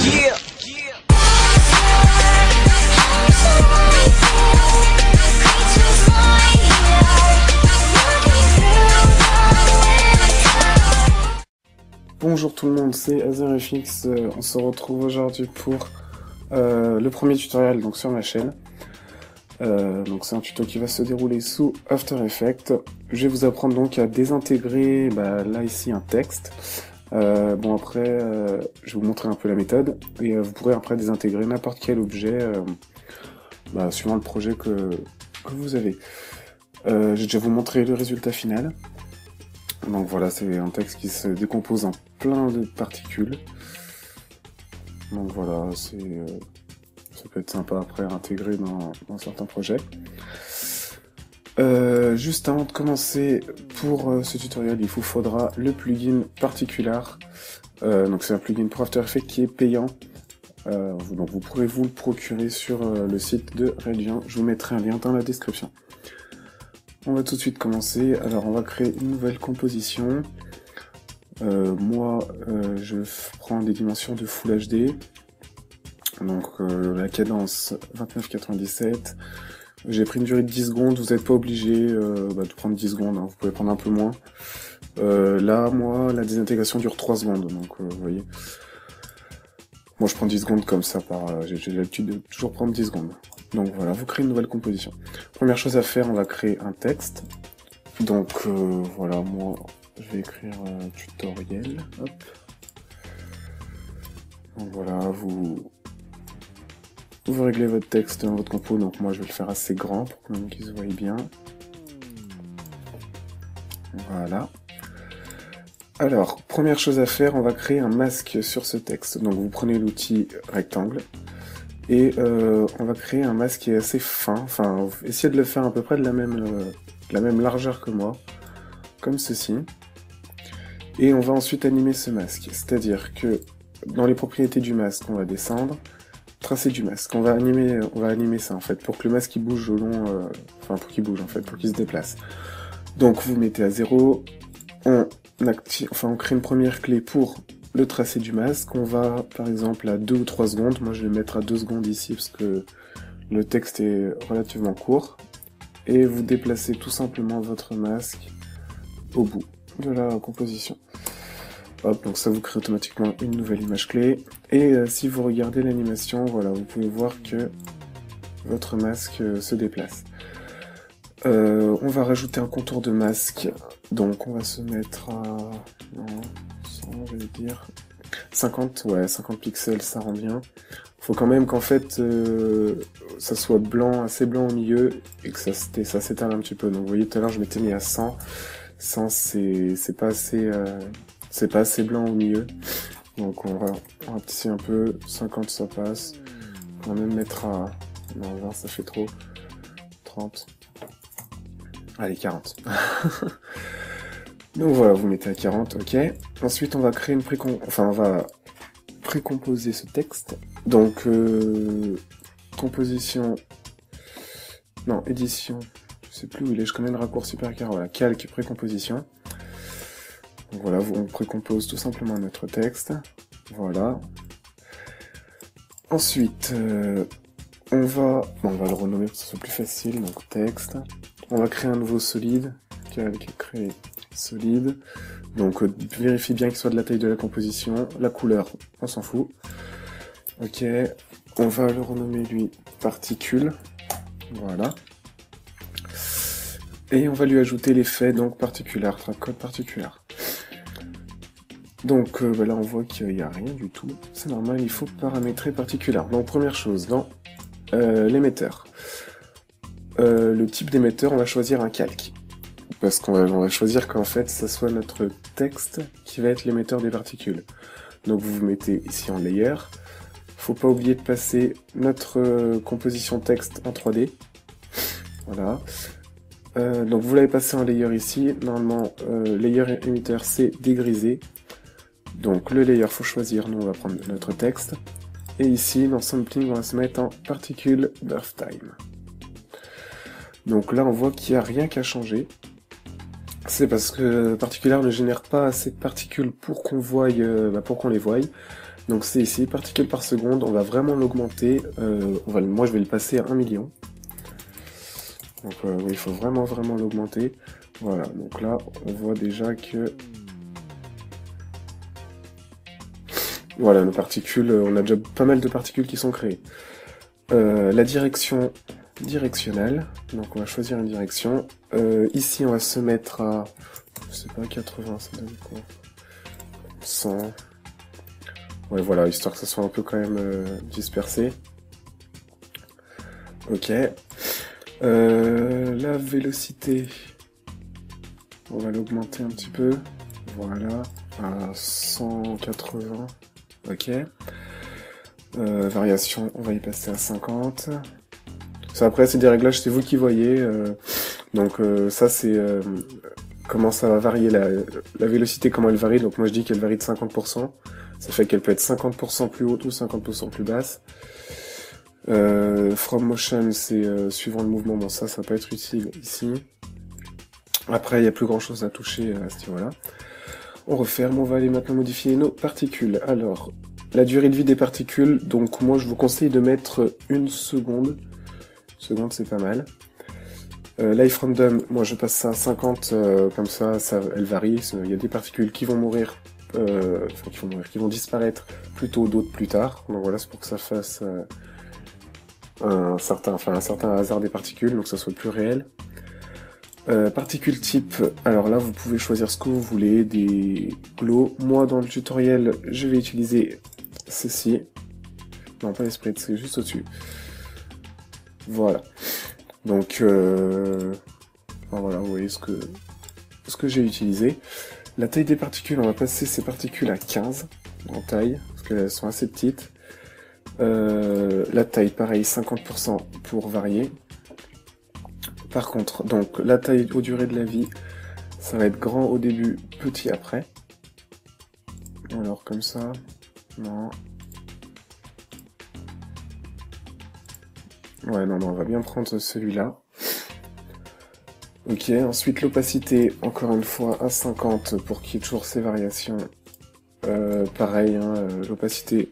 Yeah. Bonjour tout le monde, c'est AzerFX. On se retrouve aujourd'hui pour le premier tutoriel donc sur ma chaîne. Donc c'est un tuto qui va se dérouler sous After Effects. Je vais vous apprendre donc à désintégrer là ici un texte. Bon après je vais vous montrer un peu la méthode et vous pourrez après désintégrer n'importe quel objet suivant le projet que vous avez. Je vais déjà vous montrer le résultat final. Donc voilà, c'est un texte qui se décompose en plein de particules. Donc voilà, ça peut être sympa après à intégrer dans certains projets. Juste avant de commencer pour ce tutoriel, il vous faudra le plugin Particular. Donc c'est un plugin pour After Effects qui est payant. Donc vous pourrez vous le procurer sur le site de Radiant. Je vous mettrai un lien dans la description. On va tout de suite commencer. Alors on va créer une nouvelle composition. Je prends des dimensions de Full HD. Donc la cadence 29,97. J'ai pris une durée de 10 secondes. Vous n'êtes pas obligé de prendre 10 secondes. Hein. Vous pouvez prendre un peu moins. Là, moi, la désintégration dure 3 secondes. Donc vous voyez. Moi je prends 10 secondes comme ça. J'ai l'habitude de toujours prendre 10 secondes. Donc voilà, vous créez une nouvelle composition. Première chose à faire, on va créer un texte. Donc voilà, moi je vais écrire tutoriel. Hop. Donc voilà, vous réglez votre texte dans votre compo. Donc moi je vais le faire assez grand pour qu'il se voie bien. Voilà. Alors, première chose à faire, on va créer un masque sur ce texte. Donc vous prenez l'outil rectangle. Et on va créer un masque qui est assez fin, enfin essayez de le faire à peu près de la même largeur que moi, comme ceci. Et on va ensuite animer ce masque, c'est-à-dire que dans les propriétés du masque, on va descendre, tracer du masque, on va animer ça en fait, pour que le masque il bouge au long, pour qu'il bouge en fait, pour qu'il se déplace. Donc vous mettez à 0, on crée une première clé pour le tracé du masque, on va par exemple à 2 ou 3 secondes, moi je vais mettre à 2 secondes ici parce que le texte est relativement court, et vous déplacez tout simplement votre masque au bout de la composition. Hop, donc ça vous crée automatiquement une nouvelle image clé, et si vous regardez l'animation, voilà, vous pouvez voir que votre masque se déplace. On va rajouter un contour de masque, donc on va se mettre à... je vais dire 50 pixels, ça rend bien. Faut quand même qu'en fait ça soit blanc, assez blanc au milieu et que ça s'étale un petit peu. Donc vous voyez tout à l'heure je m'étais mis à 100. 100 c'est pas assez blanc au milieu. Donc on va rapetisser un peu. 50 ça passe. On va même mettre à... Non, 20 ça fait trop. 30. Allez, 40. Donc voilà, vous mettez à 40, ok. Ensuite, on va créer on va précomposer ce texte. Donc, composition... Non, édition. Je sais plus où il est, je connais le raccourci par cœur. Voilà, calque, précomposition. Donc voilà, on précompose tout simplement notre texte. Voilà. Ensuite, on va le renommer pour que ce soit plus facile. Donc, texte. On va créer un nouveau solide. Calque, créer... solide, donc vérifiez bien qu'il soit de la taille de la composition, la couleur, on s'en fout. Ok, on va le renommer lui particule, voilà. Et on va lui ajouter l'effet donc particular, code particular. Donc là on voit qu'il n'y a rien du tout, c'est normal, il faut paramétrer particular. Donc première chose, dans l'émetteur, le type d'émetteur, on va choisir un calque. Parce qu'on va choisir qu'en fait, ça soit notre texte qui va être l'émetteur des particules. Donc vous vous mettez ici en layer. Faut pas oublier de passer notre composition texte en 3D. Voilà. Donc vous l'avez passé en layer ici. Normalement, layer émetteur c'est dégrisé. Donc le layer, faut choisir. Nous, on va prendre notre texte. Et ici, dans sampling, on va se mettre en particle birth time. Donc là, on voit qu'il n'y a rien qu'à changer. C'est parce que Particular ne génère pas assez de particules pour qu'on les voie. Donc c'est ici, particules par seconde, on va vraiment l'augmenter, moi je vais le passer à 1 million. Donc oui, il faut vraiment l'augmenter. Voilà, donc là on voit déjà que... Voilà, nos particules, on a déjà pas mal de particules qui sont créées. La direction directionnelle, donc on va choisir une direction. Ici on va se mettre à, je sais pas, 80, ça donne quoi, 100. Ouais, voilà, histoire que ça soit un peu quand même dispersé. Ok. La vélocité, on va l'augmenter un petit peu. Voilà, à 180. Ok. Variation, on va y passer à 50. Ça, après, c'est des réglages, c'est vous qui voyez. Donc ça, c'est comment ça va varier la vélocité, comment elle varie. Donc moi, je dis qu'elle varie de 50%. Ça fait qu'elle peut être 50% plus haute ou 50% plus basse. From motion, c'est suivant le mouvement. Bon, ça va pas être utile ici. Après, il n'y a plus grand chose à toucher à ce niveau-là. On referme, on va aller maintenant modifier nos particules. Alors, la durée de vie des particules, donc moi je vous conseille de mettre 1 seconde. 1 seconde, c'est pas mal. Life random, moi je passe ça à 50, comme ça, elle varie. Il y a des particules qui vont mourir, qui vont disparaître plus tôt, d'autres plus tard. Donc voilà, c'est pour que ça fasse un certain hasard des particules, donc que ça soit plus réel. Particules type, alors là vous pouvez choisir ce que vous voulez, des glows. Moi dans le tutoriel je vais utiliser ceci. Non, pas les sprites, c'est juste au-dessus. Voilà. Donc voilà, vous voyez ce que j'ai utilisé. La taille des particules, on va passer ces particules à 15 en taille, parce qu'elles sont assez petites. La taille, pareil, 50% pour varier. Par contre, donc la taille aux durées de la vie, ça va être grand au début, petit après. Alors comme ça, non. Ouais, non, on va bien prendre celui-là. Ok, ensuite l'opacité, encore une fois, à 50 pour qu'il y ait toujours ces variations. Pareil, hein, l'opacité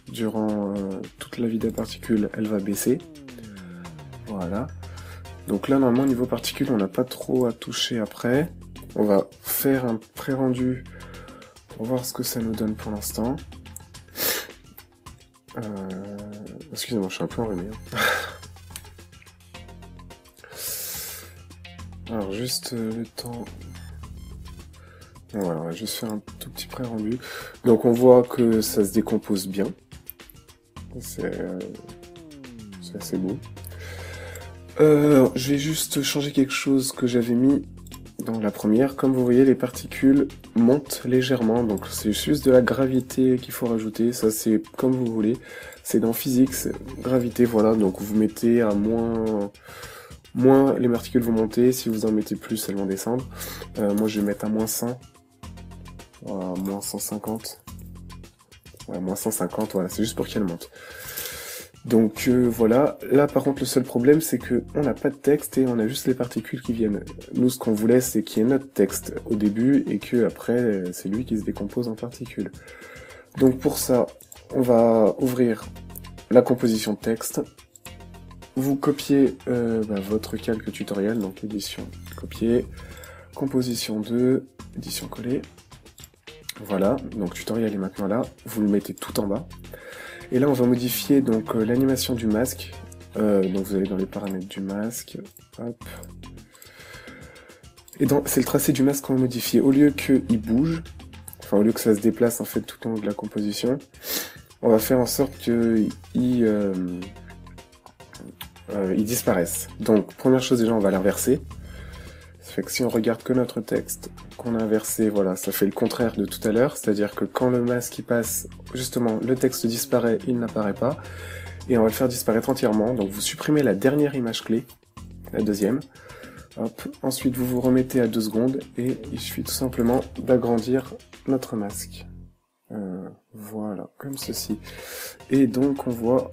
durant toute la vie des particules, elle va baisser. Voilà. Donc là, normalement, niveau particules, on n'a pas trop à toucher après. On va faire un pré-rendu pour voir ce que ça nous donne pour l'instant. Excusez-moi, je suis un peu enrhumé. Alors, juste le temps... Voilà, on va juste faire un tout petit pré-rendu. Donc on voit que ça se décompose bien. C'est assez beau. Je vais juste changer quelque chose que j'avais mis dans la première. Comme vous voyez, les particules montent légèrement, donc c'est juste de la gravité qu'il faut rajouter. Ça, c'est comme vous voulez. C'est dans Physics, gravité, voilà. Donc vous mettez à moins, les particules vont monter. Si vous en mettez plus, elles vont descendre. Moi, je vais mettre à moins 100. Voilà, moins 150. Ouais, moins 150, voilà, c'est juste pour qu'elle monte. Donc voilà, là par contre le seul problème c'est que on n'a pas de texte et on a juste les particules qui viennent. Nous ce qu'on voulait c'est qu'il y ait notre texte au début et que après c'est lui qui se décompose en particules. Donc pour ça, on va ouvrir la composition de texte. Vous copiez votre calque tutoriel, donc édition copier, composition 2, édition coller. Voilà, donc tutoriel est maintenant là, vous le mettez tout en bas. Et là, on va modifier donc l'animation du masque. Donc vous allez dans les paramètres du masque. Hop. Et c'est le tracé du masque qu'on va modifier. Au lieu qu'il bouge, enfin au lieu que ça se déplace en fait tout au long de la composition, on va faire en sorte qu'il disparaisse. Donc première chose déjà, on va l'inverser. Ça fait que si on regarde que notre texte qu'on a inversé, voilà, ça fait le contraire de tout à l'heure, c'est-à-dire que quand le masque y passe, justement, le texte disparaît, il n'apparaît pas, et on va le faire disparaître entièrement. Donc vous supprimez la dernière image clé, la deuxième, hop, ensuite vous vous remettez à 2 secondes, et il suffit tout simplement d'agrandir notre masque. Voilà, comme ceci. Et donc on voit,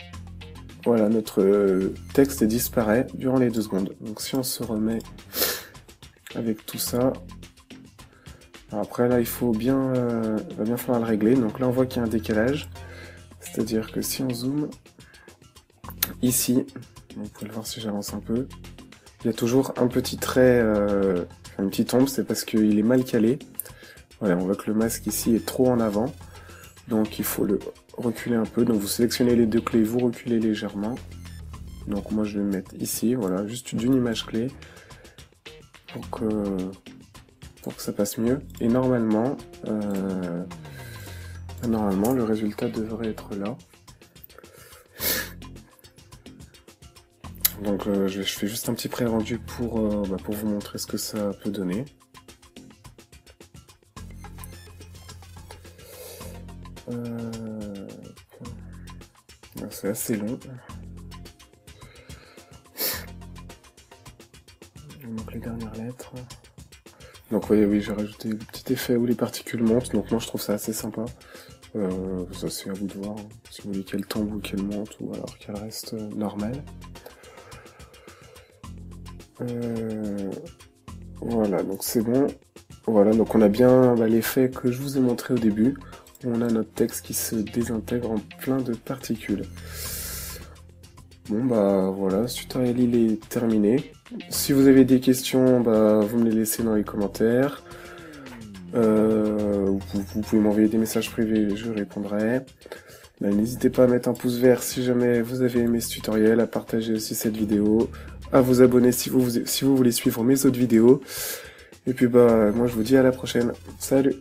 voilà, notre texte disparaît durant les 2 secondes. Donc si on se remet avec tout ça, Alors après là il faut bien, va bien falloir le régler. Donc là on voit qu'il y a un décalage, c'est-à-dire que si on zoome ici, vous pouvez le voir si j'avance un peu, il y a toujours un petit trait, une petite ombre, c'est parce qu'il est mal calé. Voilà, on voit que le masque ici est trop en avant, donc il faut le reculer un peu. Donc vous sélectionnez les deux clés, vous reculez légèrement. Donc moi je vais me mettre ici, voilà, juste d'une image clé pour que ça passe mieux. Et normalement, le résultat devrait être là. Donc je fais juste un petit pré-rendu pour vous montrer ce que ça peut donner. C'est assez long. Il manque les dernières lettres. Donc vous voyez, oui, j'ai rajouté le petit effet où les particules montent, donc moi je trouve ça assez sympa. Ça c'est à vous de voir, hein, si vous voulez qu'elle tombe ou qu'elle monte, ou alors qu'elle reste normale. Voilà, donc c'est bon. Voilà, donc on a bien l'effet que je vous ai montré au début. On a notre texte qui se désintègre en plein de particules. Bon voilà, ce tutoriel il est terminé. Si vous avez des questions, vous me les laissez dans les commentaires. Vous pouvez m'envoyer des messages privés, je répondrai. N'hésitez pas à mettre un pouce vert si jamais vous avez aimé ce tutoriel, à partager aussi cette vidéo, à vous abonner si vous voulez suivre mes autres vidéos. Et puis moi je vous dis à la prochaine. Salut!